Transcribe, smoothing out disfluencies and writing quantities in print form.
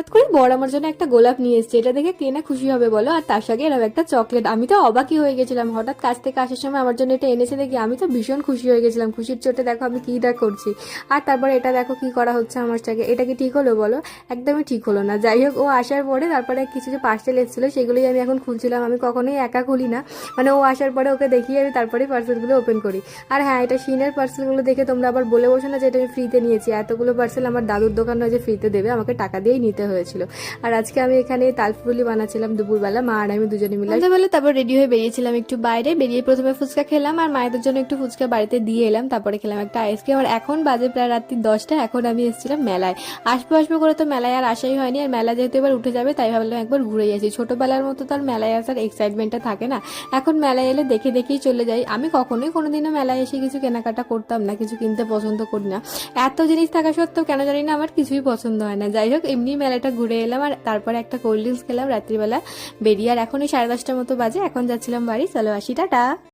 হঠাৎ করে বর আমার জন্য একটা গোলাপ নিয়ে এসেছে, এটা দেখে কে না খুশি হবে বলো, আর তার সঙ্গে এরকম একটা চকলেট। আমি তো অবাকই হয়ে গেছিলাম, হঠাৎ কাছ থেকে আসার সময় আমার জন্য এটা এনেছে দেখি আমি তো ভীষণ খুশি হয়ে গেছিলাম। খুশির চোটে দেখো আমি কি দা করছি। আর তারপরে এটা দেখো কি করা হচ্ছে আমার সাথে, এটা কি ঠিক হলো বলো? একদমই ঠিক হলো না। যাই হোক, ও আসার পরে তারপরে কিছু যে পার্সেল এসেছিলো সেগুলোই আমি এখন খুলছিলাম। আমি কখনোই একা খুলি না, মানে ও আসার পরে ওকে দেখিয়ে আমি তারপরে পার্সেলগুলো ওপেন করি। আর হ্যাঁ, এটা শিনের পার্সেলগুলো দেখে তোমরা আবার বলে বসো না যে এটা আমি ফ্রিতে নিয়েছি। এতগুলো পার্সেল আমার দাদুর দোকান নয় যে ফ্রিতে দেবে, আমাকে টাকা দিয়েই নিতে হয়েছিল। আর আজকে আমি এখানে তালপুলি বানাচ্ছিলাম দুপুরবেলা, মা আর আমি দুজনে মিলে সন্ধ্যাবেলা। তারপর রেডি হয়ে বেরিয়েছিলাম একটু বাইরে, বেরিয়ে প্রথমে ফুচকা খেলাম আর মায়েদের জন্য একটু ফুচকা বাড়িতে দিয়ে এলাম। তারপরে খেলাম একটা আইসক্রিম। আর এখন বাজে প্রায় রাত্রি 10টা। এখন আমি এসেছিলাম মেলায়। আসবো আসবো করে তো মেলায় আর আসাই হয়নি, আর মেলা যেহেতু এবার উঠে যাবে তাই ভাবলাম একবার ঘুরেই আসি। ছোটবেলার মতো তো আর মেলায় আসার এক্সাইটমেন্টটা থাকে না, এখন মেলায় এলে দেখে দেখেই চলে যাই। আমি কখনোই কোনোদিনও মেলায় এসে কিছু কেনাকাটা করতাম না, কিছু কিনতে পছন্দ করি না। এত জিনিস থাকা সত্ত্বেও কেন জানি না আমার কিছুই পছন্দ হয় না। যাই হোক, এমনি মেলাটা ঘুরে এলাম আর তারপরে একটা কোল্ড ড্রিঙ্কস খেলাম রাত্রিবেলা বেরিয়ে। আর এখনই 10:30টার মতো বাজে, এখন যাচ্ছিলাম বাড়ি। চলো আসি, টাটা।